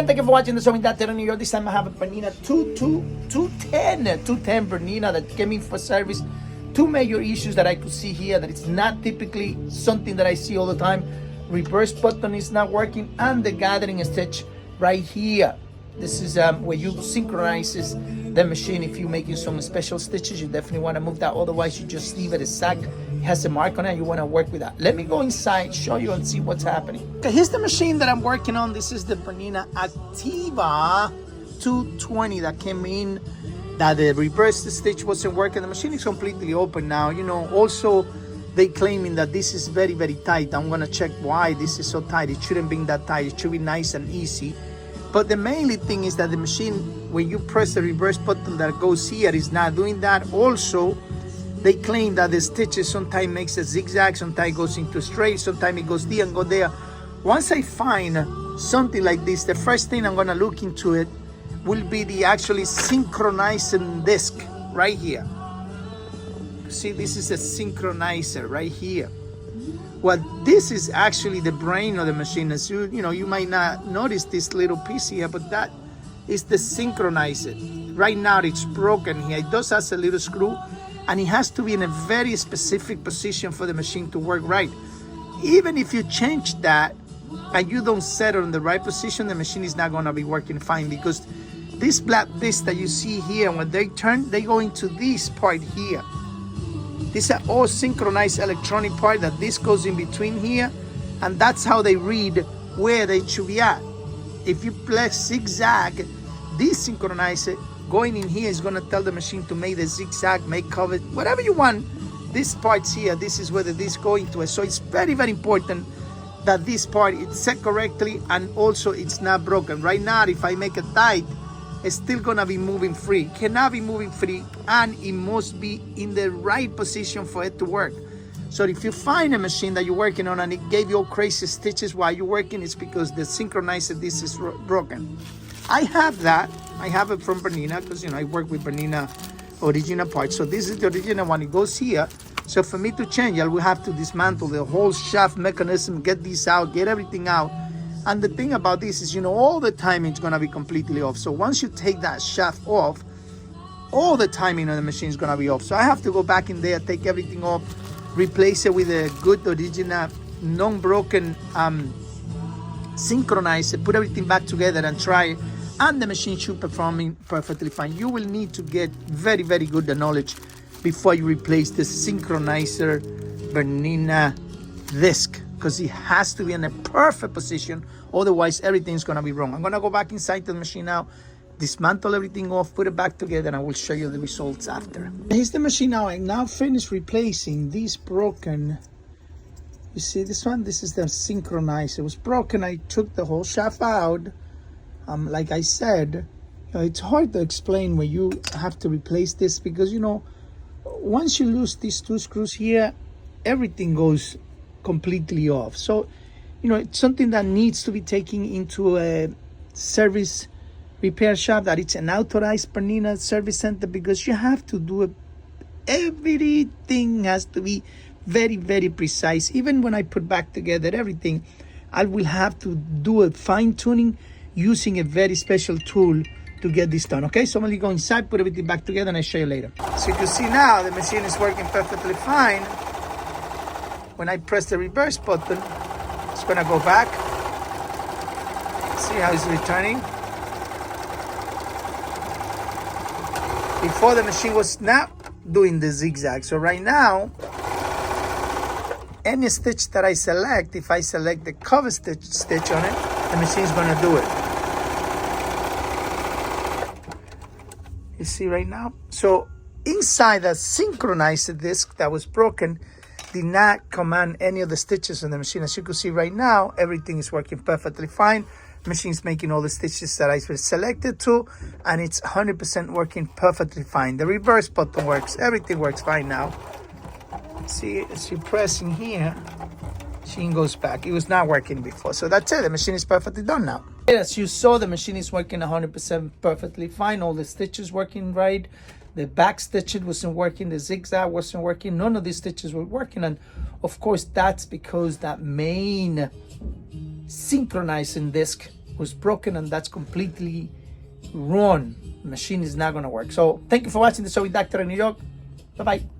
Thank you for watching the show in that New York. This time I have a Bernina 210 Bernina that came in for service. Two major issues that I could see here that it's not typically something that I see all the time. Reverse button is not working and the gathering stitch right here. This is where you synchronizes the machine. If you're making some special stitches, you definitely want to move that. Otherwise, you just leave it exact. It has a mark on it. You want to work with that. Let me go inside, show you, and see what's happening. Okay, here's the machine that I'm working on. This is the Bernina Activa 220 that came in. That the reverse stitch wasn't working. The machine is completely open now. You know, also they claiming that this is very, very tight. I'm gonna check why this is so tight. It shouldn't be that tight. It should be nice and easy. But the mainly thing is that the machine, when you press the reverse button that goes here, is not doing that. Also, they claim that the stitches sometimes makes a zigzag, sometimes goes into straight, sometimes it goes there and go there. Once I find something like this, the first thing I'm gonna look into it will be the actually synchronizing disc right here. See, this is a synchronizer right here. Well, this is actually the brain of the machine. As you know, you might not notice this little piece here, but that is the synchronizer. Right now it's broken here. It does have a little screw, and it has to be in a very specific position for the machine to work right. Even if you change that and you don't set it in the right position, the machine is not gonna be working fine, because this black disc that you see here, when they turn, they go into this part here. These are all synchronized electronic part that this goes in between here, and that's how they read where they should be at. If you press zigzag, this synchronizer going in here is gonna tell the machine to make the zigzag, make cover, whatever you want. This part's here, this is where the disc go into it. So it's very, very important that this part is set correctly and also it's not broken. Right now, if I make it tight, it's still gonna be moving free. It cannot be moving free, and it must be in the right position for it to work. So if you find a machine that you're working on and it gave you all crazy stitches while you're working, it's because the synchronizer disc is broken. I have that. I have it from Bernina, because you know I work with Bernina original parts. So this is the original one. It goes here. So for me to change, I will have to dismantle the whole shaft mechanism, get this out, get everything out. And the thing about this is, you know, all the timing is gonna be completely off. So once you take that shaft off, all the timing on the machine is gonna be off. So I have to go back in there, take everything off, replace it with a good original, non-broken synchronizer, put everything back together and try it. And the machine should perform perfectly fine. You will need to get very, very good knowledge before you replace the synchronizer Bernina disc, because it has to be in a perfect position, otherwise everything's gonna be wrong. I'm gonna go back inside the machine now, dismantle everything off, put it back together, and I will show you the results after. Here's the machine now. I now finished replacing this broken, you see this one, this is the synchronizer. It was broken. I took the whole shaft out. Like I said, you know, it's hard to explain when you have to replace this, because you know, once you lose these two screws here, everything goes completely off. So you know, it's something that needs to be taken into a service repair shop, that it's an authorized Bernina service center, because you have to do it. Everything has to be very, very precise. Even when I put back together everything, I will have to do a fine tuning using a very special tool to get this done. Okay, so I'm gonna go inside, put everything back together, and I'll show you later. So you can see now the machine is working perfectly fine. When I press the reverse button, it's gonna go back. See how it's returning. Before, the machine was not doing the zigzag. So right now, any stitch that I select, if I select the cover stitch on it, the machine's gonna do it. You see right now? So inside the synchronizer disc that was broken did not command any of the stitches on the machine. As you can see right now, everything is working perfectly fine. The machine's making all the stitches that I selected to, and it's 100% working perfectly fine. The reverse button works. Everything works fine now. See, as you press in here, machine goes back. It was not working before. So that's it. The machine is perfectly done now. As you saw, the machine is working 100% perfectly fine. All the stitches working right. The back stitch wasn't working. The zigzag wasn't working. None of these stitches were working. And of course, that's because that main synchronizing disc was broken, and that's completely wrong. The machine is not going to work. So thank you for watching the Sewing Doctor in New York. Bye bye.